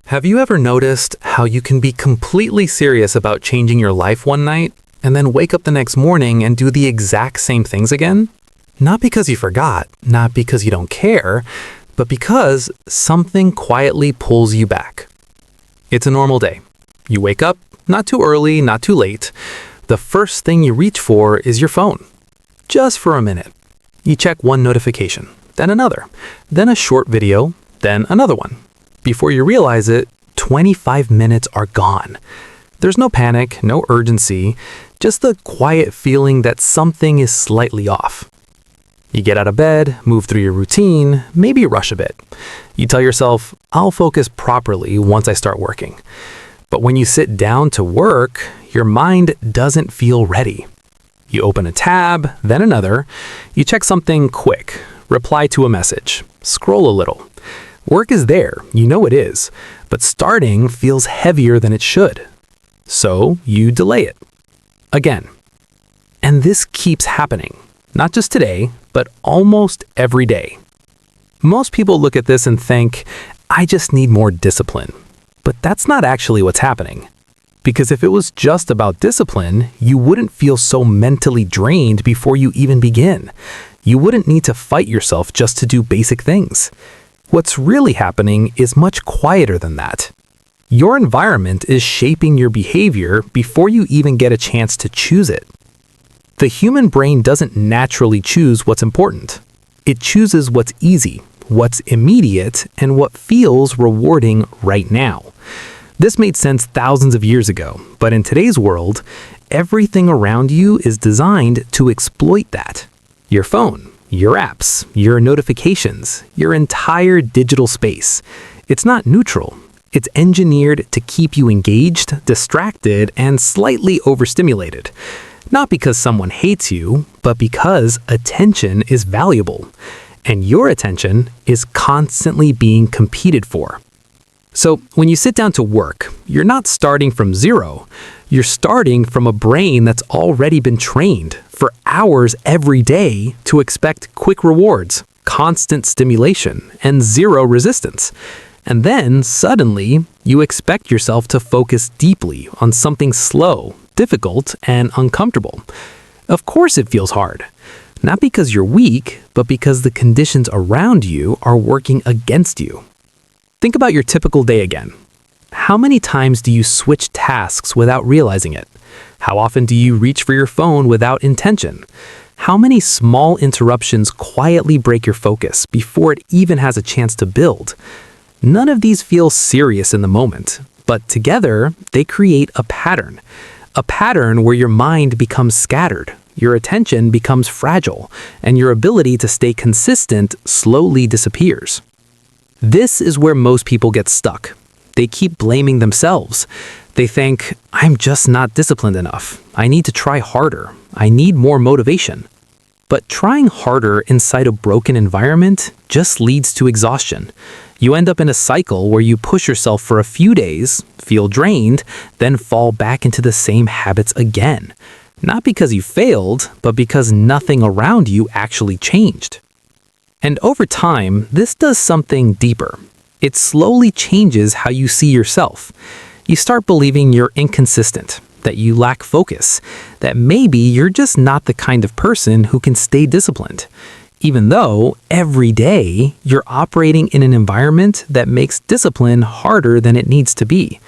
Have you ever noticed how you can be completely serious about changing your life one night and then wake up the next morning and do the exact same things again? Not because you forgot, not because you don't care, but because something quietly pulls you back. It's a normal day. You wake up, not too early, not too late. The first thing you reach for is your phone. Just for a minute. You check one notification, then another, then a short video, then another one. Before you realize it, 25 minutes are gone. There's no panic, no urgency, just the quiet feeling that something is slightly off. You get out of bed, move through your routine, maybe rush a bit. You tell yourself, I'll focus properly once I start working. But when you sit down to work, your mind doesn't feel ready. You open a tab, then another. You check something quick, reply to a message, scroll a little. Work is there, you know it is, but starting feels heavier than it should. So you delay it. Again. And this keeps happening, not just today, but almost every day. Most people look at this and think, I just need more discipline. But that's not actually what's happening. Because if it was just about discipline, you wouldn't feel so mentally drained before you even begin. You wouldn't need to fight yourself just to do basic things. What's really happening is much quieter than that. Your environment is shaping your behavior before you even get a chance to choose it. The human brain doesn't naturally choose what's important. It chooses what's easy, what's immediate, and what feels rewarding right now. This made sense thousands of years ago, but in today's world, everything around you is designed to exploit that. Your phone, your apps, your notifications, your entire digital space. It's not neutral. It's engineered to keep you engaged, distracted, and slightly overstimulated. Not because someone hates you, but because attention is valuable. And your attention is constantly being competed for. So when you sit down to work, you're not starting from zero. You're starting from a brain that's already been trained for hours every day to expect quick rewards, constant stimulation, and zero resistance. And then, suddenly, you expect yourself to focus deeply on something slow, difficult, and uncomfortable. Of course it feels hard. Not because you're weak, but because the conditions around you are working against you. Think about your typical day again. How many times do you switch tasks without realizing it? How often do you reach for your phone without intention? How many small interruptions quietly break your focus before it even has a chance to build? None of these feel serious in the moment, but together they create a pattern where your mind becomes scattered, your attention becomes fragile, and your ability to stay consistent slowly disappears. This is where most people get stuck. They keep blaming themselves. They think, I'm just not disciplined enough. I need to try harder. I need more motivation. But trying harder inside a broken environment just leads to exhaustion. You end up in a cycle where you push yourself for a few days, feel drained, then fall back into the same habits again. Not because you failed, but because nothing around you actually changed. And over time, this does something deeper. It slowly changes how you see yourself. You start believing you're inconsistent, that you lack focus, that maybe you're just not the kind of person who can stay disciplined, even though every day you're operating in an environment that makes discipline harder than it needs to be.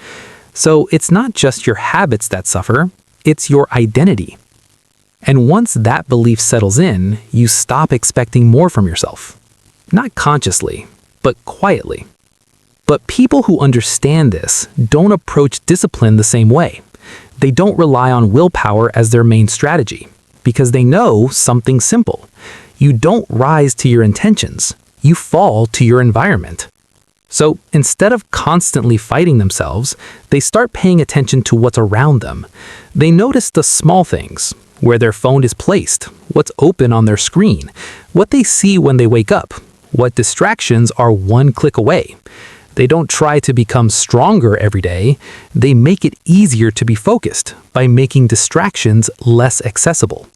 So it's not just your habits that suffer, it's your identity. And once that belief settles in, you stop expecting more from yourself. Not consciously, but quietly. But people who understand this don't approach discipline the same way. They don't rely on willpower as their main strategy, because they know something simple. You don't rise to your intentions, you fall to your environment. So instead of constantly fighting themselves, they start paying attention to what's around them. They notice the small things, where their phone is placed, what's open on their screen, what they see when they wake up, what distractions are one click away. They don't try to become stronger every day, they make it easier to be focused by making distractions less accessible.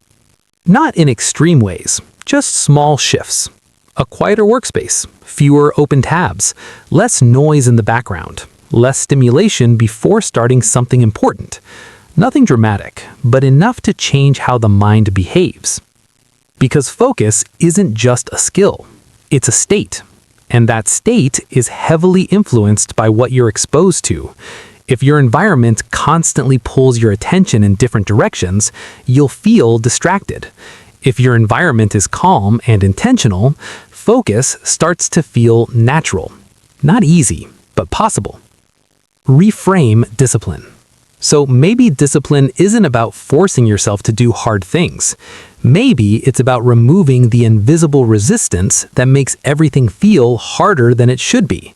Not in extreme ways, just small shifts. A quieter workspace, fewer open tabs, less noise in the background, less stimulation before starting something important. Nothing dramatic, but enough to change how the mind behaves. Because focus isn't just a skill, it's a state. And that state is heavily influenced by what you're exposed to. If your environment constantly pulls your attention in different directions, you'll feel distracted. If your environment is calm and intentional, focus starts to feel natural. Not easy, but possible. Reframe discipline. So maybe discipline isn't about forcing yourself to do hard things. Maybe it's about removing the invisible resistance that makes everything feel harder than it should be.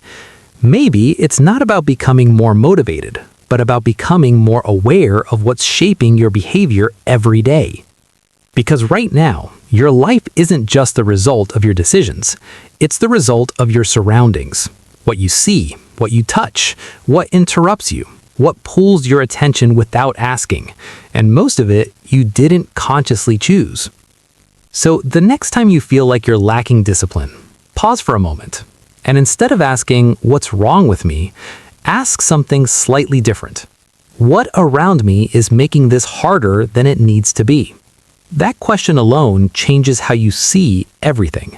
Maybe it's not about becoming more motivated, but about becoming more aware of what's shaping your behavior every day. Because right now, your life isn't just the result of your decisions. It's the result of your surroundings. What you see, what you touch, what interrupts you, what pulls your attention without asking, and most of it you didn't consciously choose. So the next time you feel like you're lacking discipline, pause for a moment, and instead of asking, "What's wrong with me?" ask something slightly different. What around me is making this harder than it needs to be? That question alone changes how you see everything.